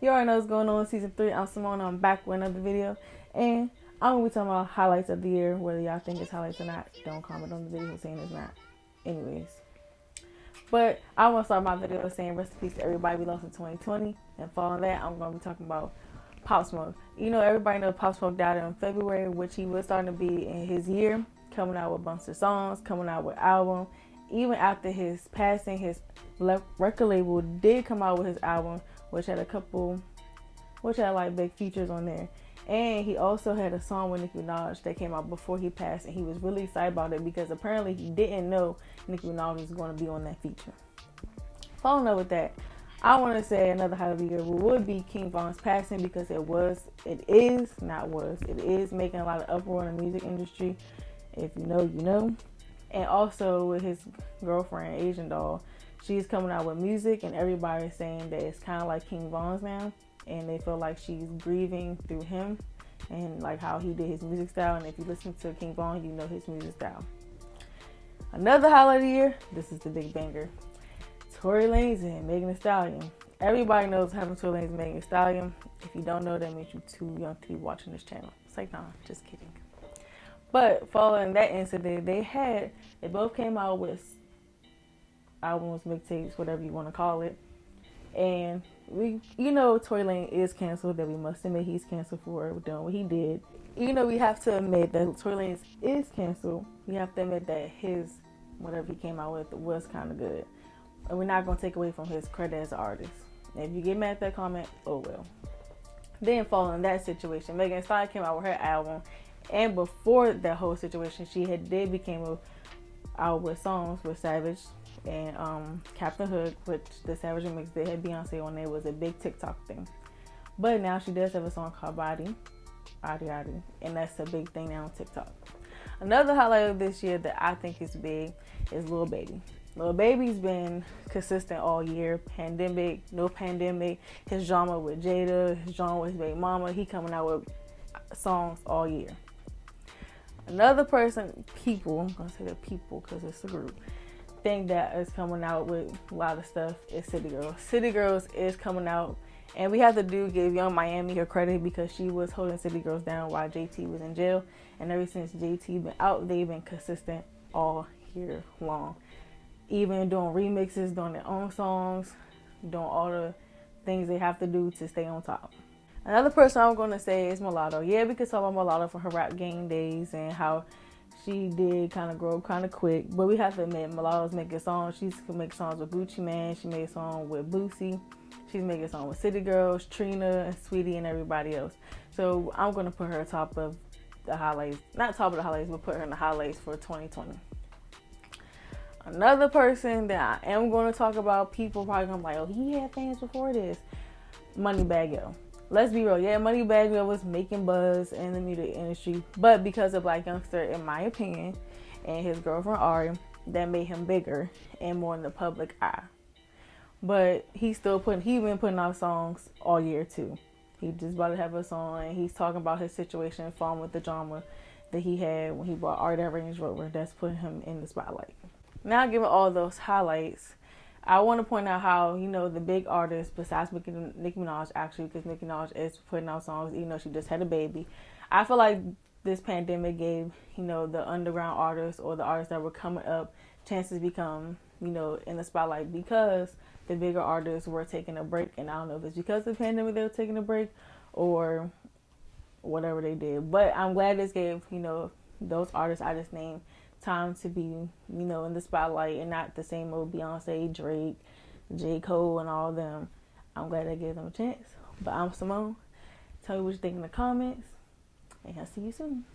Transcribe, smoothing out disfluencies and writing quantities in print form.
You already know what's going on in season 3. I'm Symone. I'm back with another video. And I'm going to be talking about highlights of the year. Whether y'all think it's highlights or not, don't comment on the video saying it's not. Anyways. But I want to start my video saying rest in peace to everybody we lost in 2020. And following that, I'm going to be talking about Pop Smoke. You know, everybody knows Pop Smoke died in February, which he was starting to be in his year. Coming out with a bunch of songs, coming out with album. Even after his passing, his record label did come out with his album, which had like big features on there. And he also had a song with Nicki Minaj that came out before he passed, and he was really excited about it because apparently he didn't know Nicki Minaj was going to be on that feature. Following up with that, I want to say another highlight of the year would be King Von's passing, because it is making a lot of uproar in the music industry. If you know, you know. And also with his girlfriend, Asian Doll, she's coming out with music, and everybody's saying that it's kind of like King Von's now, and they feel like she's grieving through him and like how he did his music style. And if you listen to King Von, you know his music style. Another highlight of the year, this is the big banger, Tory Lanez and Megan Thee Stallion. Everybody knows what happened to Tory Lanez and Megan Thee Stallion. If you don't know, that means you're too young to be watching this channel. It's like, nah, just kidding. But following that incident, they both came out with albums, mixtapes, whatever you want to call it. And Tory Lanez is canceled, that we must admit he's canceled for doing what he did. We have to admit that Tory Lanez is canceled. We have to admit that his, whatever he came out with, was kind of good. And we're not going to take away from his credit as an artist. And if you get mad at that comment, oh well. Then following that situation, Megan Thee Stallion came out with her album. And before that whole situation, she became out with songs with Savage and Captain Hook, which the Savage remix they had Beyonce on there, was a big TikTok thing. But now she does have a song called Adi, and that's a big thing now on TikTok. Another highlight of this year that I think is big is Lil Baby. Lil Baby's been consistent all year. Pandemic, no pandemic, his drama with Jada, his drama with his baby mama, he coming out with songs all year. Another person, I'm gonna say the people because it's a group, thing that is coming out with a lot of stuff is City Girls. City Girls is coming out, and we have to give Young Miami her credit, because she was holding City Girls down while JT was in jail. And ever since JT been out, they've been consistent all year long. Even doing remixes, doing their own songs, doing all the things they have to do to stay on top. Another person I'm going to say is Mulatto. Yeah, we could talk about Mulatto from her rap game days and how she did kind of grow kind of quick. But we have to admit, Mulatto's making songs. She's making songs with Gucci Mane. She made a song with Boosie. She's making a song with City Girls, Trina, and Sweetie, and everybody else. So I'm going to put her top of the highlights. Not top of the highlights, but put her in the highlights for 2020. Another person that I am going to talk about, people probably going to be like, oh, he had fans before this. Moneybagg Yo. Let's be real, yeah, Moneybagg Yo was making buzz in the music industry, but because of Black Youngster, in my opinion, and his girlfriend Ari, that made him bigger and more in the public eye. But he's been putting out songs all year too. He just about to have a song, and he's talking about his situation, falling with the drama that he had when he bought Ari that Range Rover. That's putting him in the spotlight. Now, given all those highlights, I want to point out how, the big artists, besides Nicki Minaj, actually, because Nicki Minaj is putting out songs, even though she just had a baby. I feel like this pandemic gave, the underground artists or the artists that were coming up chances to become, in the spotlight, because the bigger artists were taking a break. And I don't know if it's because of the pandemic they were taking a break or whatever they did. But I'm glad this gave, those artists I just named time to be, in the spotlight, and not the same old Beyonce, Drake, J. Cole, and all of them. I'm glad I gave them a chance. But I'm Symone. Tell me what you think in the comments, and I'll see you soon.